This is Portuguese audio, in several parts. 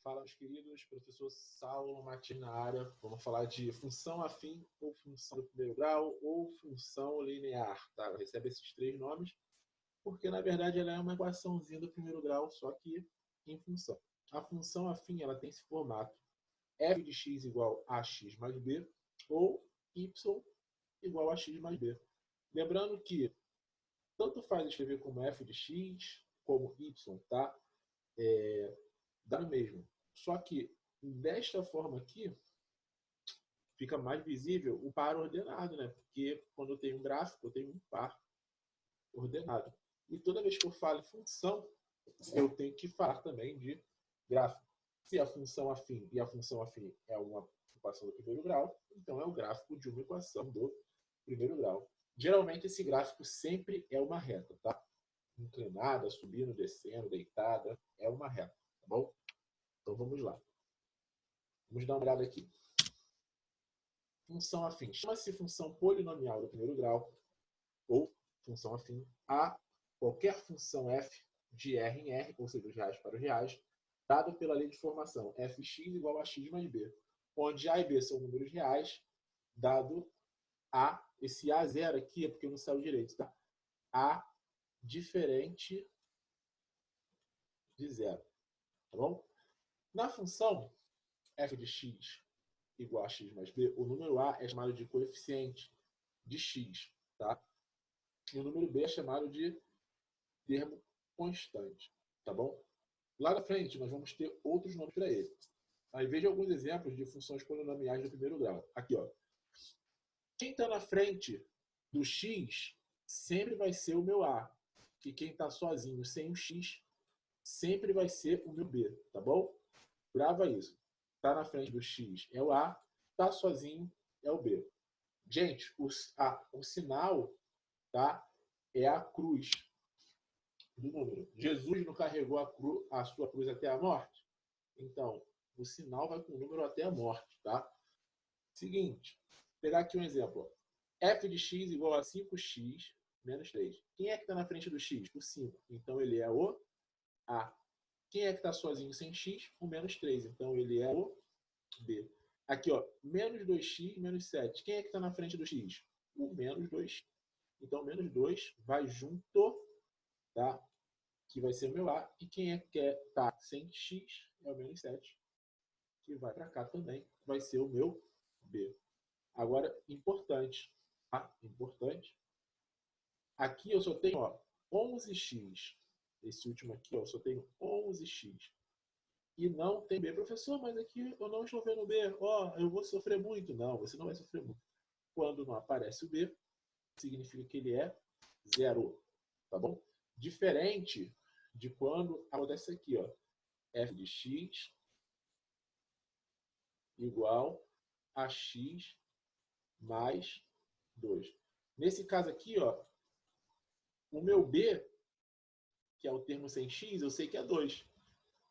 Fala, meus queridos, professor Saulo Martins na área. Vamos falar de função afim ou função do primeiro grau ou função linear, tá? Ela recebe esses três nomes porque, na verdade, ela é uma equaçãozinha do primeiro grau, só que em função. A função afim ela tem esse formato: f de x igual a x mais b ou y igual a x mais b. Lembrando que tanto faz escrever como f de x como y, tá? Dá no mesmo. Só que desta forma aqui fica mais visível o par ordenado, né? Porque quando eu tenho um gráfico, eu tenho um par ordenado. E toda vez que eu falo em função, eu tenho que falar também de gráfico. Se a função afim e a função afim é uma equação do primeiro grau, então é o gráfico de uma equação do primeiro grau. Geralmente esse gráfico sempre é uma reta, tá? Inclinada, subindo, descendo, deitada, é uma reta, tá bom? Então vamos lá. Vamos dar uma olhada aqui. Função afim. Chama-se função polinomial do primeiro grau ou função afim a qualquer função f de R em R, ou seja, os reais para os reais, dado pela lei de formação fx igual a x mais b, onde a e b são números reais, dado a, esse A0 aqui é porque não saiu direito, tá? A diferente de zero, tá bom? Na função f de x igual a x mais b, o número a é chamado de coeficiente de x, tá? E o número b é chamado de termo constante, tá bom? Lá na frente, nós vamos ter outros nomes para ele. Aí veja alguns exemplos de funções polinomiais do primeiro grau. Aqui, ó. Quem está na frente do x sempre vai ser o meu a. E quem está sozinho sem o x sempre vai ser o meu b, tá bom? Grava isso. Está na frente do x é o a, está sozinho é o b. Gente, o sinal, tá, é a cruz do número. Jesus não carregou a sua cruz até a morte? Então, o sinal vai com o número até a morte, tá? Seguinte, vou pegar aqui um exemplo. F de x igual a 5x menos 3. Quem é que está na frente do x? O 5. Então, ele é o A. Quem é que está sozinho sem x? O menos 3. Então, ele é o B. Aqui, ó, menos 2x menos 7. Quem é que está na frente do x? O menos 2. Então, menos 2 vai junto, tá? Que vai ser o meu A. E quem é que está sem x? É o menos 7. Que vai para cá também. Vai ser o meu B. Agora, importante, tá? Importante. Aqui eu só tenho, ó, 11x. Esse último aqui, ó, eu só tenho 11x. E não tem B. Professor, mas aqui eu não estou vendo B. Ó, eu vou sofrer muito. Não, você não vai sofrer muito. Quando não aparece o B, significa que ele é zero. Tá bom? Diferente de quando acontece aqui, ó. F de x igual a x mais 2. Nesse caso aqui, ó, o meu B, que é o termo sem x, eu sei que é 2.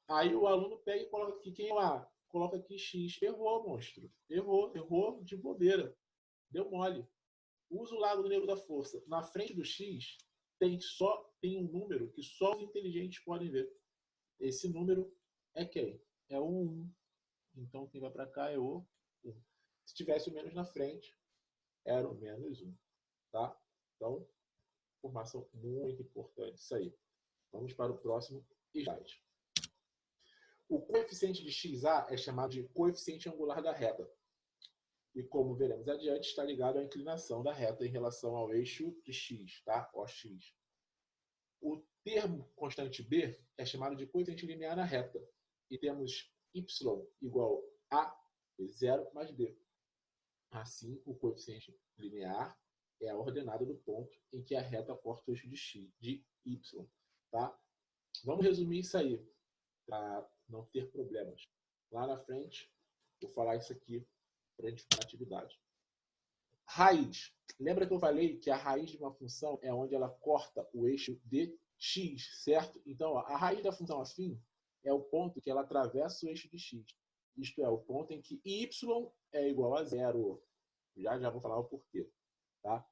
Aí o aluno pega e coloca aqui, quem é o A? Coloca aqui x. Errou, monstro. Errou de bobeira. Deu mole. Usa o lado negro da força. Na frente do x tem um número que só os inteligentes podem ver. Esse número é quem? É o 1. Então quem vai para cá é o 1. Se tivesse o menos na frente, era o menos 1. Tá? Então, informação muito importante isso aí. Vamos para o próximo slide. O coeficiente de xa é chamado de coeficiente angular da reta. E como veremos adiante, está ligado à inclinação da reta em relação ao eixo de x, tá? OX. O termo constante b é chamado de coeficiente linear na reta. E temos y igual a 0 mais b. Assim, o coeficiente linear é a ordenada do ponto em que a reta corta o eixo de x, de y. Tá? Vamos resumir isso aí, para não ter problemas. Lá na frente, vou falar isso aqui para a gente ficar na atividade. Raiz. Lembra que eu falei que a raiz de uma função é onde ela corta o eixo de x, certo? Então, ó, a raiz da função afim é o ponto que ela atravessa o eixo de x. Isto é, o ponto em que y é igual a 0. Já vou falar o porquê. Tá?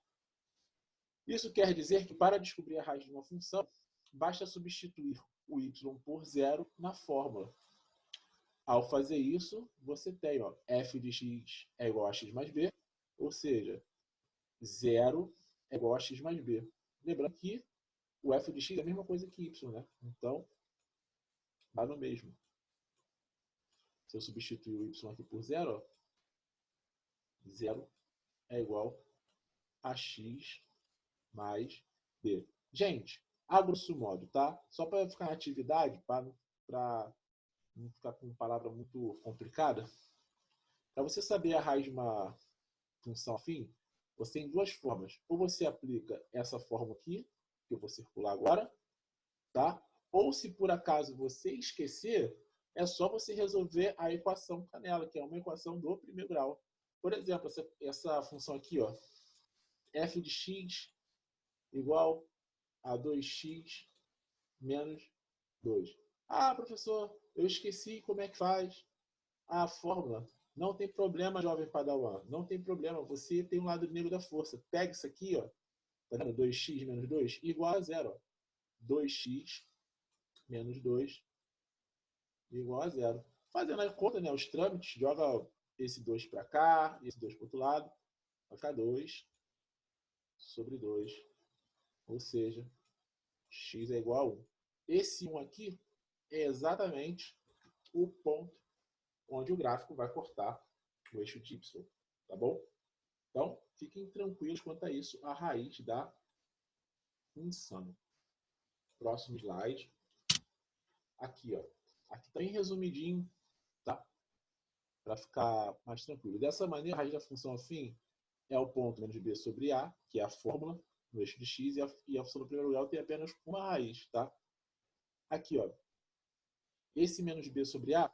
Isso quer dizer que para descobrir a raiz de uma função, basta substituir o y por 0 na fórmula. Ao fazer isso, você tem, ó, f de x é igual a x mais b, ou seja, 0 é igual a x mais b. Lembrando que o f de x é a mesma coisa que y, né? Então, dá no mesmo. Se eu substituir o y aqui por 0, 0 é igual a x mais b. Gente, a grosso modo, tá? Só para ficar na atividade, para não ficar com palavra muito complicada, para você saber a raiz de uma função afim, você tem duas formas. Ou você aplica essa fórmula aqui, que eu vou circular agora, tá? Ou se por acaso você esquecer, é só você resolver a equação que está nela, que é uma equação do primeiro grau. Por exemplo, essa função aqui, ó, f de x igual a 2x menos 2. Ah, professor, eu esqueci como é que faz a fórmula. Não tem problema, jovem padawan. Não tem problema. Você tem um lado negro da força. Pega isso aqui, ó. Tá vendo? 2x menos 2 igual a 0. Ó. 2x menos 2 igual a 0. Fazendo a conta, né, os trâmites, joga esse 2 para cá, esse 2 para o outro lado. Vai ficar 2 sobre 2. Ou seja, x é igual a 1. Esse 1 aqui é exatamente o ponto onde o gráfico vai cortar o eixo de y. Tá bom? Então, fiquem tranquilos quanto a isso, a raiz da função. Próximo slide. Aqui, ó. Aqui está bem resumidinho, tá? Para ficar mais tranquilo. Dessa maneira, a raiz da função afim é o ponto menos b sobre a, que é a fórmula no eixo de x, e a função do primeiro grau tem apenas uma raiz, tá? Aqui, ó. Esse menos b sobre a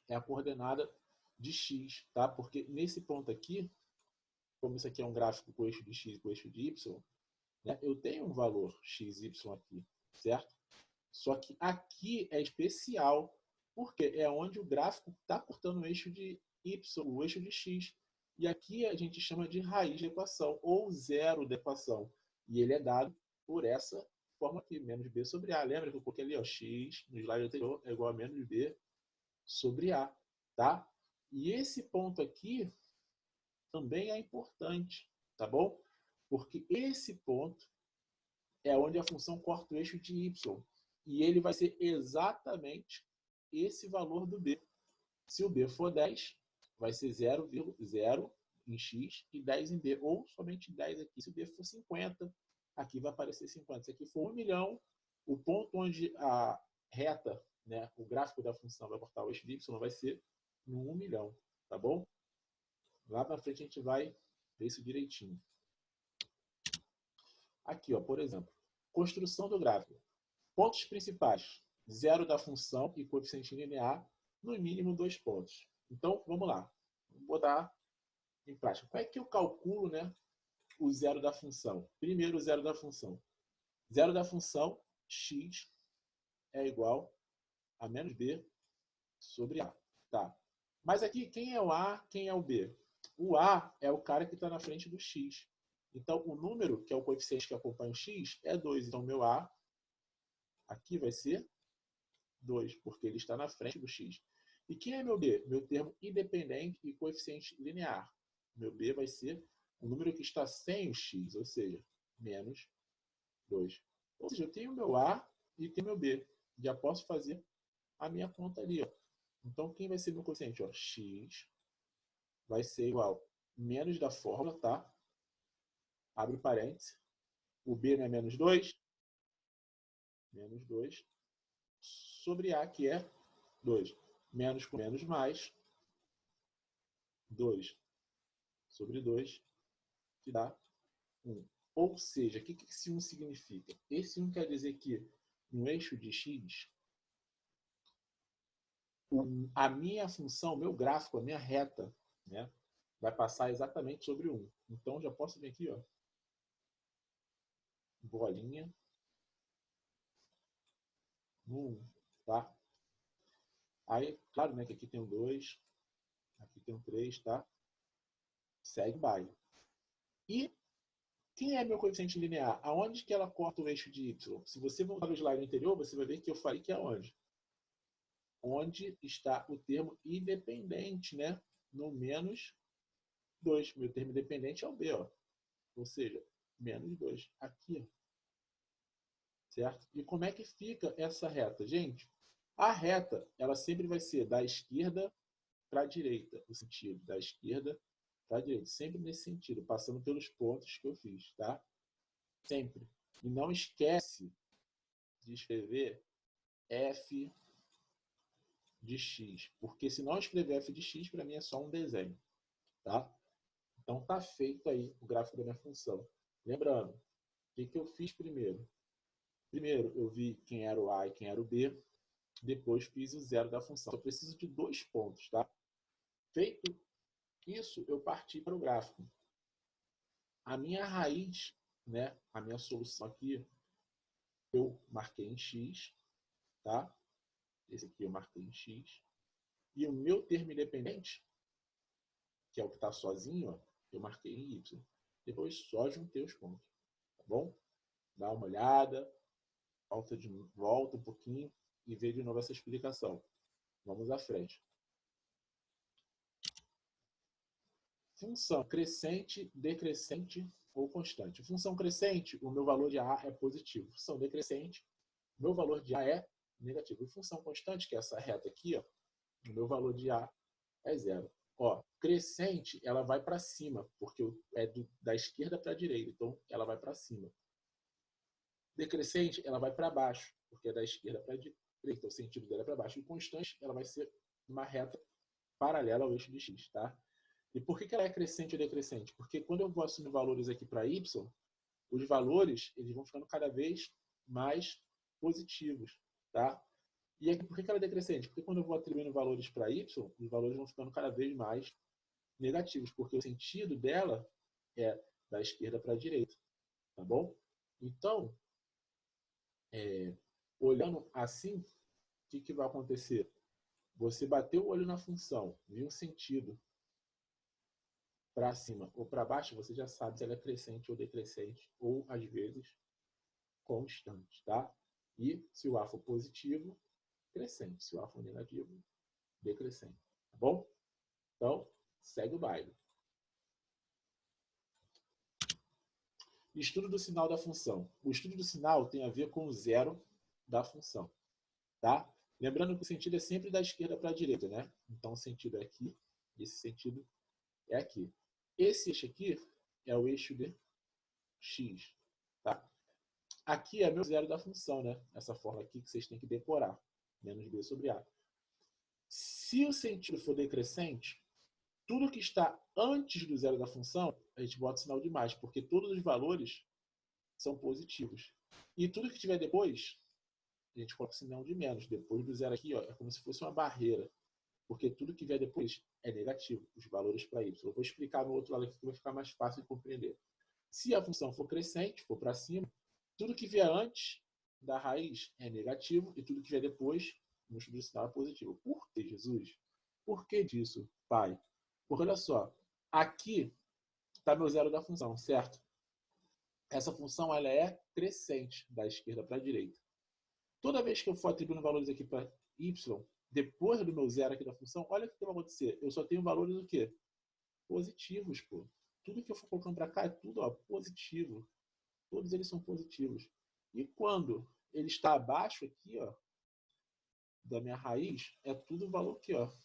é a coordenada de x, tá? Porque nesse ponto aqui, como isso aqui é um gráfico com o eixo de x e com o eixo de y, né, eu tenho um valor x, y aqui, certo? Só que aqui é especial, porque é onde o gráfico está cortando o eixo de y, o eixo de x. E aqui a gente chama de raiz da equação, ou zero da equação. E ele é dado por essa forma aqui, menos b sobre a. Lembra que eu coloquei ali, ó, x, no slide anterior, é igual a menos b sobre a. Tá? E esse ponto aqui também é importante, tá bom? Porque esse ponto é onde a função corta o eixo de y. E ele vai ser exatamente esse valor do b. Se o b for 10, vai ser 0,0 em x e 10 em b. Ou somente 10 aqui. Se o b for 50, aqui vai aparecer 50. Se aqui for 1 milhão, o ponto onde a reta, né, o gráfico da função vai cortar o eixo de y vai ser no 1 milhão. Tá bom? Lá para frente a gente vai ver isso direitinho. Aqui, ó, por exemplo, construção do gráfico. Pontos principais: zero da função e coeficiente linear, no mínimo 2 pontos. Então, vamos lá. Vou botar em prática. Como é que eu calculo, né, o zero da função? Primeiro, o zero da função. Zero da função, x é igual a menos b sobre a. Tá. Mas aqui, quem é o a, quem é o b? O a é o cara que está na frente do x. Então, o número, que é o coeficiente que acompanha o x, é 2. Então, meu a aqui vai ser 2, porque ele está na frente do x. E quem é meu b? Meu termo independente e coeficiente linear. Meu b vai ser o número que está sem o x, ou seja, menos 2. Ou seja, eu tenho meu a e tenho meu b. Já posso fazer a minha conta ali. Ó. Então, quem vai ser meu coeficiente? Ó, x vai ser igual a menos da fórmula, tá? Abre parênteses. O b não é menos 2? Menos 2 sobre a, que é 2. Menos com menos mais 2 sobre 2, que dá 1. Ou seja, o que esse 1 significa? Esse 1 quer dizer que no eixo de x, a minha função, meu gráfico, a minha reta, né, vai passar exatamente sobre 1. Então, já posso vir aqui, ó, bolinha no 1, tá? Aí, claro, né, que aqui tem um 2, aqui tem um 3, tá? Segue o baile. E quem é meu coeficiente linear? Aonde que ela corta o eixo de y? Se você voltar no slide anterior, você vai ver que eu falei que é onde? onde está o termo independente, né? No menos 2. Meu termo independente é o B, ó. Ou seja, menos 2. Aqui, ó. Certo? E como é que fica essa reta? Gente, a reta, ela sempre vai ser da esquerda para a direita. O sentido da esquerda para a direita. Sempre nesse sentido, passando pelos pontos que eu fiz, tá? Sempre. E não esquece de escrever f de x. Porque se não escrever f de x, para mim é só um desenho, tá? Então tá feito aí o gráfico da minha função. Lembrando, o que eu fiz primeiro? Primeiro eu vi quem era o a e quem era o b. Depois fiz o zero da função. Eu preciso de 2 pontos, tá? Feito isso, eu parti para o gráfico. A minha raiz, né, a minha solução aqui, eu marquei em x, tá? Esse aqui eu marquei em x. E o meu termo independente, que é o que está sozinho, ó, eu marquei em y. Depois só juntei os pontos, tá bom? Dá uma olhada, volta um pouquinho e vê de novo essa explicação. Vamos à frente. Função crescente, decrescente ou constante. Função crescente, o meu valor de A é positivo. Função decrescente, o meu valor de A é negativo. E função constante, que é essa reta aqui, ó, o meu valor de A é zero. Ó, crescente, ela vai para cima, porque é da esquerda para a direita, então ela vai para cima. Decrescente, ela vai para baixo, porque é da esquerda para a direita, então o sentido dela é para baixo. E constante, ela vai ser uma reta paralela ao eixo de x, tá? E por que ela é crescente ou decrescente? Porque quando eu vou assumir valores aqui para y, os valores eles vão ficando cada vez mais positivos, tá? E aqui, por que ela é decrescente? Porque quando eu vou atribuindo valores para y, os valores vão ficando cada vez mais negativos, porque o sentido dela é da esquerda para a direita, tá bom? Então, olhando assim, o que vai acontecer? Você bateu o olho na função, viu um sentido para cima ou para baixo, você já sabe se ela é crescente ou decrescente, ou às vezes constante, tá? E se o A for positivo, crescente. Se o A for negativo, decrescente, tá bom? Então, segue o baile. Estudo do sinal da função. O estudo do sinal tem a ver com o zero da função, tá? Lembrando que o sentido é sempre da esquerda para a direita, né? Então, o sentido é aqui, e esse sentido é aqui. Esse eixo aqui é o eixo de x, tá? Aqui é meu zero da função, né? Essa forma aqui que vocês têm que decorar. Menos b sobre a. Se o sentido for decrescente, tudo que está antes do zero da função, a gente bota o sinal de mais, porque todos os valores são positivos. E tudo que tiver depois, a gente coloca o sinal de menos. Depois do zero aqui, ó, é como se fosse uma barreira. Porque tudo que vier depois é negativo, os valores para y. Eu vou explicar no outro lado aqui que vai ficar mais fácil de compreender. Se a função for crescente, for para cima, tudo que vier antes da raiz é negativo e tudo que vier depois, no estudo do sinal, é positivo. Por que, Jesus? Por que disso, pai? Porque olha só, aqui está meu zero da função, certo? Essa função ela é crescente, da esquerda para a direita. Toda vez que eu for atribuindo valores aqui para y, depois do meu zero aqui da função, olha o que vai acontecer. Eu só tenho valores o quê? Positivos, pô. Tudo que eu for colocando para cá é tudo ó, positivo. Todos eles são positivos. E quando ele está abaixo aqui, ó, da minha raiz, é tudo valor aqui, ó,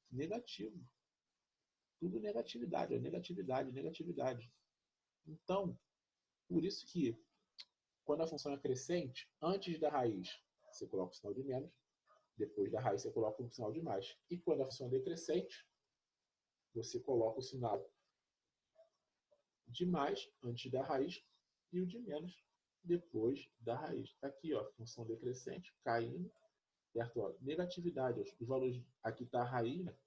negativo. Tudo negatividade, ó, negatividade, negatividade. Então, por isso que quando a função é crescente, antes da raiz você coloca o sinal de menos, depois da raiz você coloca um sinal de mais. E quando a função é decrescente, você coloca o sinal de mais antes da raiz e o de menos depois da raiz. Está aqui, ó, função decrescente, caindo, certo? Ó, negatividade, ó, os valores, aqui está a raiz, né?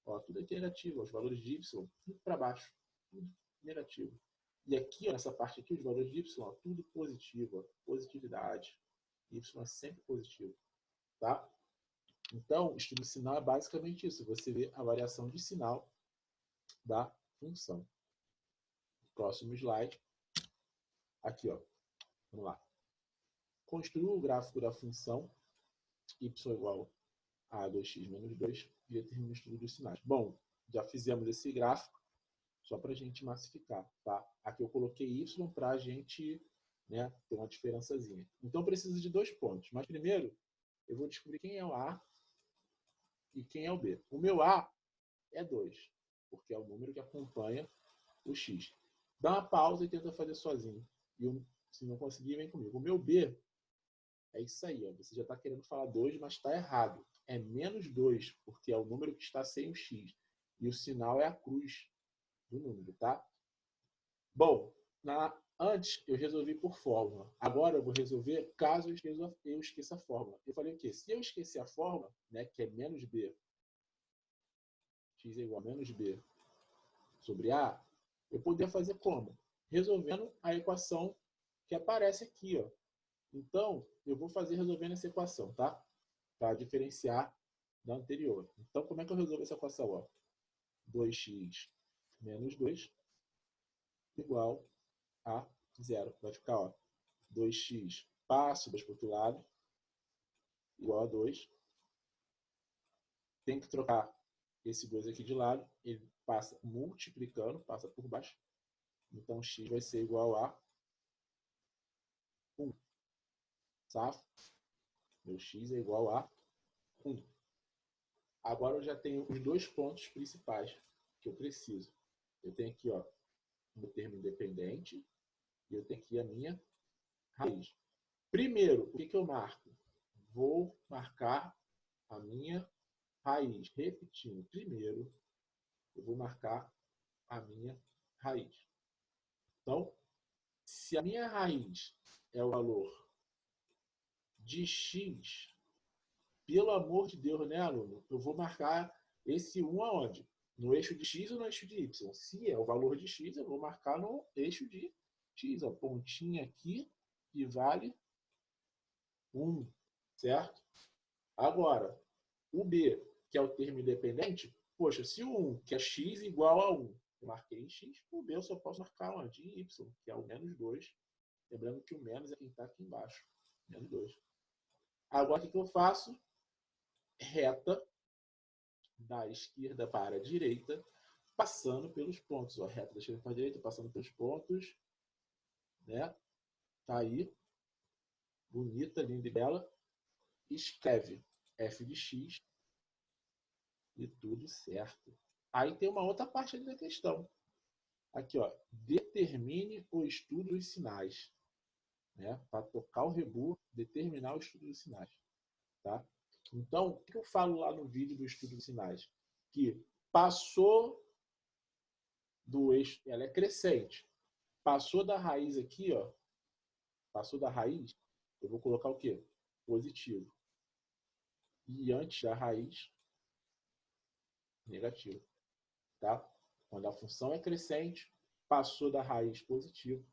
Ó, tudo aqui é negativo, ó, os valores de y, tudo para baixo, tudo negativo. E aqui, ó, nessa parte aqui, os valores de y, ó, tudo positivo, ó, positividade. Y é sempre positivo, tá? Então, o estudo de sinal é basicamente isso. Você vê a variação de sinal da função. Próximo slide. Aqui, ó. Vamos lá. Construa o gráfico da função y igual A 2x menos 2 e determina o estudo dos sinais. Bom, já fizemos esse gráfico só para a gente massificar, tá? Aqui eu coloquei y para a gente, né, ter uma diferençazinha. Então eu preciso de 2 pontos. Mas primeiro eu vou descobrir quem é o A e quem é o B. O meu A é 2, porque é o número que acompanha o x. Dá uma pausa e tenta fazer sozinho. E se não conseguir, vem comigo. O meu B é isso aí. Ó. Você já está querendo falar 2, mas está errado. É menos 2, porque é o número que está sem o x. E o sinal é a cruz do número, tá? Bom, antes eu resolvi por fórmula. Agora eu vou resolver caso eu esqueça a fórmula. Eu falei o quê? Se eu esquecer a fórmula, né, que é menos b, x é igual a menos b sobre a, eu poderia fazer como? Resolvendo a equação que aparece aqui. Ó. Então, eu vou fazer resolvendo essa equação, tá? Para diferenciar da anterior. Então, como é que eu resolvo essa equação? Ó? 2x menos 2 igual a 0. Vai ficar, ó, 2x passo 2 para o outro lado, igual a 2. Tem que trocar esse 2 aqui de lado. Ele passa multiplicando, passa por baixo. Então, x vai ser igual a 1. Safo? Meu x é igual a 1. Agora eu já tenho os 2 pontos principais que eu preciso. Eu tenho aqui, ó, o termo independente e eu tenho aqui a minha raiz. Primeiro, o que eu marco? Vou marcar a minha raiz. Repetindo, primeiro eu vou marcar a minha raiz. Então, se a minha raiz é o valor de x, pelo amor de Deus, né, aluno? Eu vou marcar esse 1 aonde? No eixo de x ou no eixo de y? Se é o valor de x, eu vou marcar no eixo de x. A pontinha aqui que vale 1, certo? Agora, o b, que é o termo independente, poxa, se o 1, que é x igual a 1, eu marquei em x, o b eu só posso marcar onde? Em y, que é o menos 2. Lembrando que o menos é quem está aqui embaixo. Menos 2. Agora, o que eu faço? Reta da esquerda para a direita, passando pelos pontos. Ó, reta da esquerda para a direita, passando pelos pontos. Né? Tá aí. Bonita, linda e bela. Escreve f de x e tudo certo. Aí tem uma outra parte da questão. Aqui, ó. Determine o estudo dos sinais. Né? Para tocar o rebu, determinar o estudo dos sinais. Tá? Então, o que eu falo lá no vídeo do estudo dos sinais? Que passou do eixo, ela é crescente. Passou da raiz aqui, ó. Passou da raiz, eu vou colocar o quê? Positivo. E antes da raiz, negativo. Tá? Quando a função é crescente, passou da raiz positivo,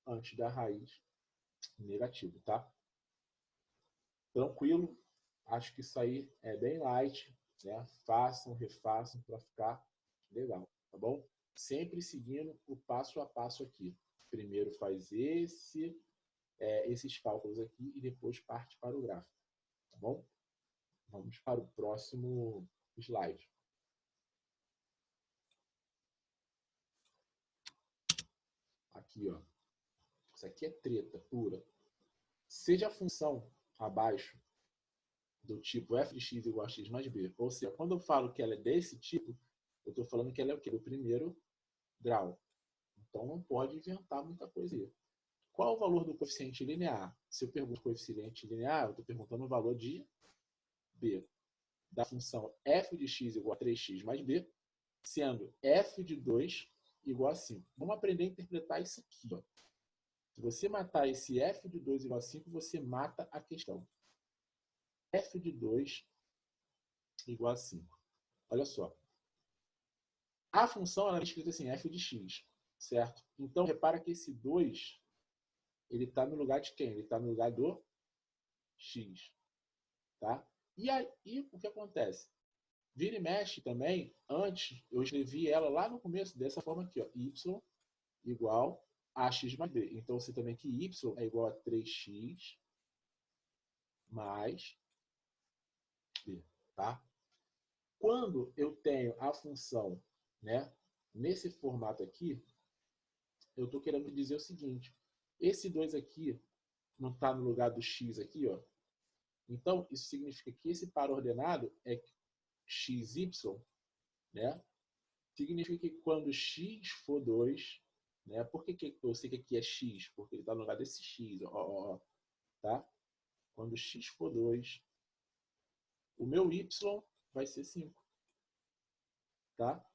antes da raiz, negativo, tá? Tranquilo? Acho que isso aí é bem light, né? Façam, refaçam para ficar legal, tá bom? Sempre seguindo o passo a passo aqui. Primeiro faz esses cálculos aqui e depois parte para o gráfico, tá bom? Vamos para o próximo slide. Aqui, ó. Isso aqui é treta pura. Seja a função abaixo do tipo f de x igual a x mais b, ou seja, quando eu falo que ela é desse tipo, eu estou falando que ela é o quê? Do primeiro grau. Então não pode inventar muita coisa aí. Qual o valor do coeficiente linear? Se eu pergunto coeficiente linear, eu estou perguntando o valor de b. Da função f de x igual a 3x mais b, sendo f de 2 igual a 5. Vamos aprender a interpretar isso aqui. Ó. Se você matar esse f de 2 igual a 5, você mata a questão. F de 2 igual a 5. Olha só. A função ela é escrita assim, f de x, certo? Então, repara que esse 2, ele está no lugar de quem? Ele está no lugar do x. Tá? E aí, o que acontece? Vira e mexe também, antes, eu escrevi ela lá no começo, dessa forma aqui, ó, y igual a x mais b. Então, você também que y é igual a 3x mais b. tá? Quando eu tenho a função, né, nesse formato aqui, eu estou querendo dizer o seguinte, esse 2 aqui não está no lugar do x aqui, ó. Então, isso significa que esse par ordenado é xy, né? Significa que quando x for 2, né? Por que eu sei que aqui é x? Porque ele está no lugar desse x, ó, tá? Quando x for 2, o meu y vai ser 5, tá?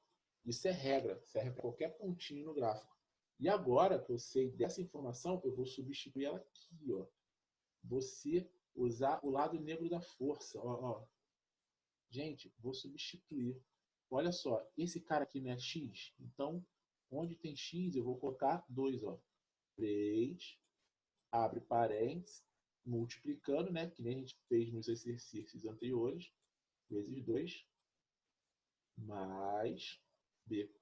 Isso é regra, serve para qualquer pontinho no gráfico. E agora que eu sei dessa informação, eu vou substituir ela aqui, ó. Você usar o lado negro da força, ó. Gente, vou substituir. Olha só, esse cara aqui não é x, então onde tem x eu vou colocar 2, ó. 3, abre parênteses, multiplicando, né? Que nem a gente fez nos exercícios anteriores, vezes 2, mais b.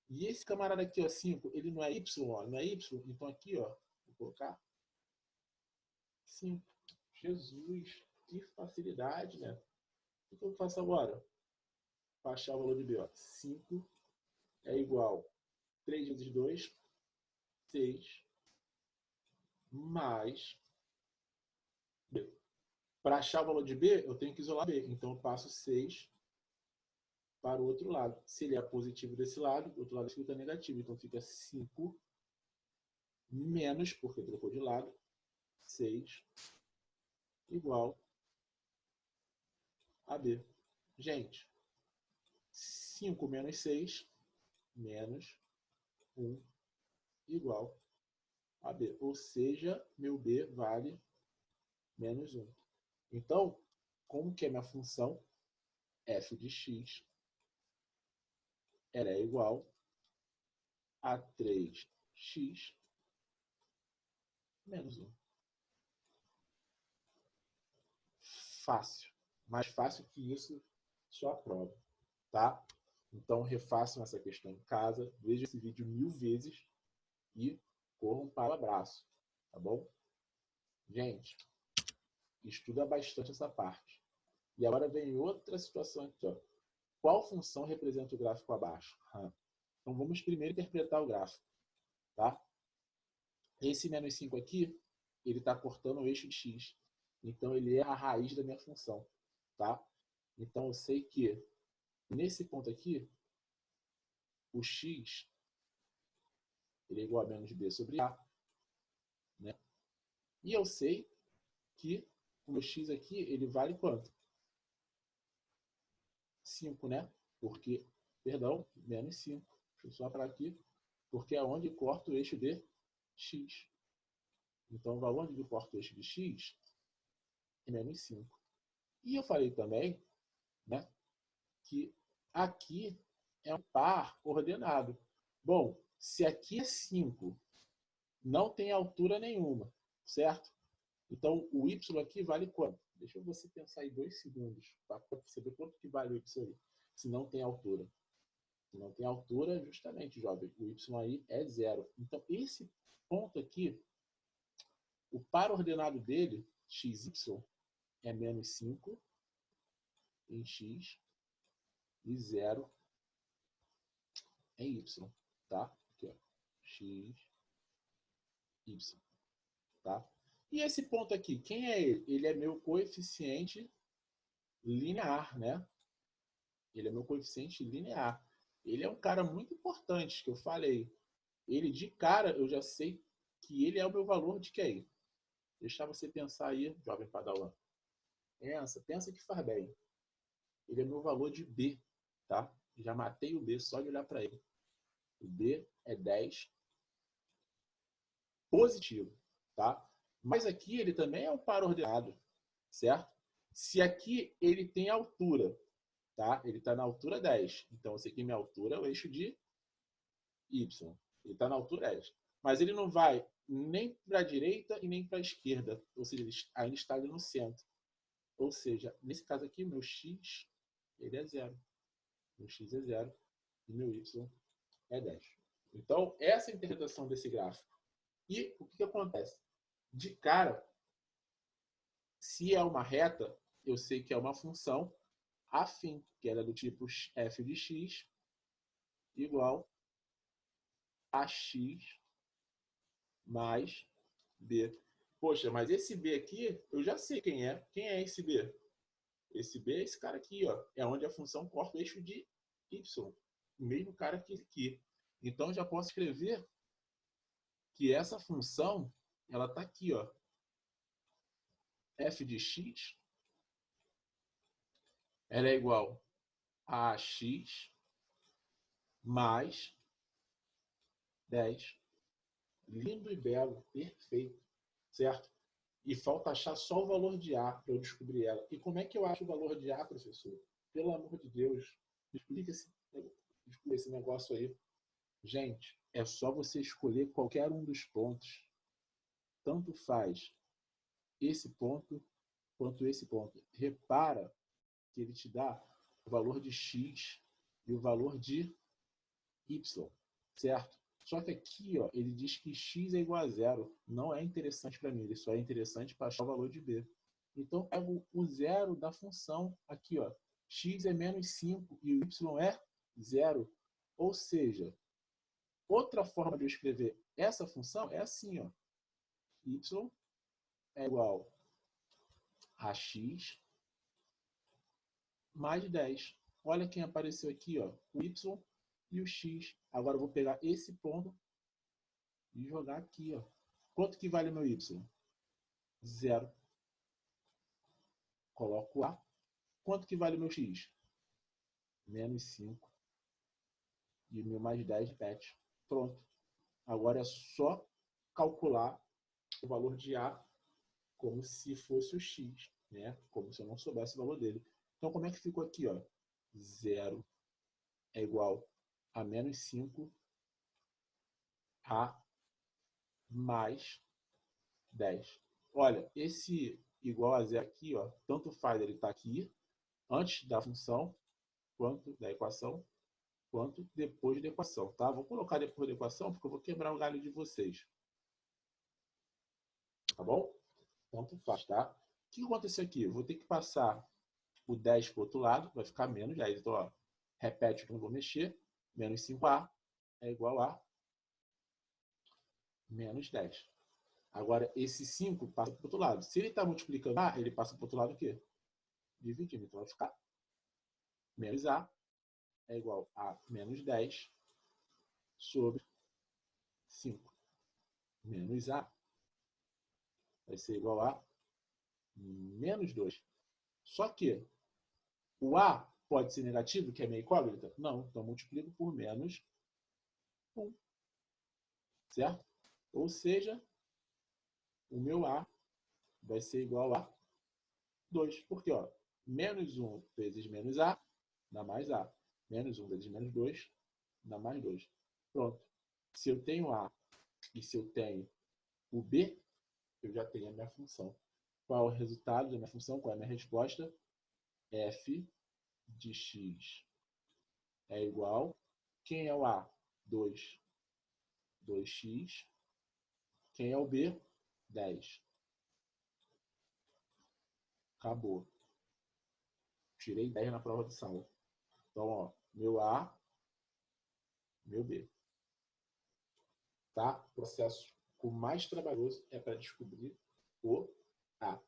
E esse camarada aqui, ó, 5, ele não é y, ó, não é y, então aqui, ó, vou colocar 5. Jesus, que facilidade, né? O que eu faço agora? Para achar o valor de b, ó. 5 é igual a 3 vezes 2, 6, mais b. Para achar o valor de b, eu tenho que isolar b. Então, eu passo 6 para o outro lado. Se ele é positivo desse lado, o outro lado escrito é negativo. Então, fica 5 menos, porque trocou de lado, 6 igual a b. Gente, 5 menos 6 menos 1 igual a b. Ou seja, meu b vale menos 1. Então, como que é minha função? F de x ela é igual a 3x menos 1. Fácil. Mais fácil que isso, só a prova. Tá? Então, refaçam essa questão em casa, vejam esse vídeo 1000 vezes e corram para o abraço. Tá bom? Gente, estuda bastante essa parte. E agora vem outra situação aqui, ó. Qual função representa o gráfico abaixo? Então, vamos primeiro interpretar o gráfico. Tá? Esse menos 5 aqui, ele está cortando o eixo de x. Então, ele é a raiz da minha função. Tá? Então, eu sei que nesse ponto aqui, o x ele é igual a menos b sobre a. Né? E eu sei que o meu x aqui, ele vale quanto? 5, né? Porque, perdão, menos 5. Deixa eu só para aqui. Porque é onde corta o eixo de x. Então, o valor onde corta o eixo de x é menos 5. E eu falei também, né, que aqui é um par ordenado. Bom, se aqui é 5, não tem altura nenhuma, certo? Então, o y aqui vale quanto? Deixa você pensar aí 2 segundos para perceber quanto que vale o y aí, se não tem altura. Se não tem altura, justamente, jovem, o y aí é 0. Então, esse ponto aqui, o par ordenado dele, xy, é menos 5 em x e 0 em y, tá? Aqui, ó, x, y, tá? E esse ponto aqui, quem é ele? Ele é meu coeficiente linear, né? Ele é meu coeficiente linear. Ele é um cara muito importante, que eu falei. Ele, de cara, eu já sei que ele é o meu valor de QI. Deixar você pensar aí, jovem padawan. Pensa que faz bem. Ele é meu valor de B, tá? Já matei o B só de olhar para ele. O B é 10 positivo, tá? Mas aqui ele também é um par ordenado, certo? Se aqui ele tem altura, tá? Ele está na altura 10. Então, esse aqui minha altura é o eixo de Y. Ele está na altura 10. Mas ele não vai nem para a direita e nem para a esquerda. Ou seja, ele ainda está ali no centro. Ou seja, nesse caso aqui, meu x ele é 0. Meu x é 0 e meu y é 10. Então, essa é a interpretação desse gráfico. E o que acontece? De cara, se é uma reta, eu sei que é uma função, afim, que era do tipo f de x igual a x mais b. Poxa, mas esse b aqui, eu já sei quem é. Quem é esse b? Esse b é esse cara aqui, ó. É onde a função corta o eixo de y. O mesmo cara que aqui. Então, eu já posso escrever que essa função, ela está aqui, ó. F de x, ela é igual a x mais 10. Lindo e belo, perfeito, certo? E falta achar só o valor de A para eu descobrir ela. E como é que eu acho o valor de A, professor? Pelo amor de Deus, explica esse negócio aí. Gente, é só você escolher qualquer um dos pontos. Tanto faz esse ponto quanto esse ponto. Repara que ele te dá o valor de x e o valor de y, certo? Só que aqui, ó, ele diz que x é igual a zero. Não é interessante para mim, ele só é interessante para achar o valor de b. Então, pego o zero da função aqui, ó. X é menos 5 e o y é zero. Ou seja, outra forma de eu escrever essa função é assim, ó. Y é igual a x mais 10. Olha quem apareceu aqui, ó. O y e o x. Agora eu vou pegar esse ponto e jogar aqui, ó. Quanto que vale meu y? Zero. Coloco A. Quanto que vale meu x? Menos 5. E o meu mais 10 repete. Pronto. Agora é só calcular o valor de A como se fosse o x, né? Como se eu não soubesse o valor dele. Então, como é que ficou aqui, ó? 0 é igual a menos 5 A mais 10. Olha, esse igual a zero aqui, ó, tanto faz ele estar aqui antes da função, quanto da equação, quanto depois da equação, tá? Vou colocar depois da equação porque eu vou quebrar o galho de vocês. Tá bom? Tanto faz, tá? O que aconteceu aqui? Eu vou ter que passar o 10 para o outro lado, vai ficar menos 10. Então, ó, repete que eu não vou mexer. Menos 5A é igual a menos 10. Agora, esse 5 passa para o outro lado. Se ele está multiplicando A, ele passa para o outro lado o quê? Dividindo. Então, vai ficar menos A é igual a menos 10 sobre 5. Menos A vai ser igual a menos 2. Só que o A pode ser negativo, que é minha incógnita? Não. Então, multiplico por menos 1. Certo? Ou seja, o meu A vai ser igual a 2. Porque, ó, menos 1 vezes menos A dá mais A. Menos 1 vezes menos 2 dá mais 2. Pronto. Se eu tenho A e se eu tenho o B, eu já tenho a minha função. Qual é o resultado da minha função? Qual é a minha resposta? F de x é igual. Quem é o A? 2. 2x. Quem é o B? 10. Acabou. Tirei 10 na prova de sala. Então, ó, meu A, meu B. Tá? O processo o mais trabalhoso é para descobrir o A.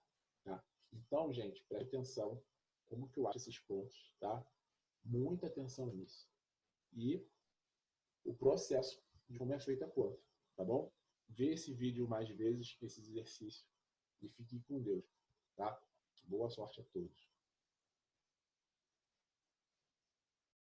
Tá? Então, gente, preste atenção como que eu acho esses pontos, tá? Muita atenção nisso. E o processo de como é feita a conta, tá bom? Vê esse vídeo mais vezes, esse exercício, e fique com Deus, tá? Boa sorte a todos.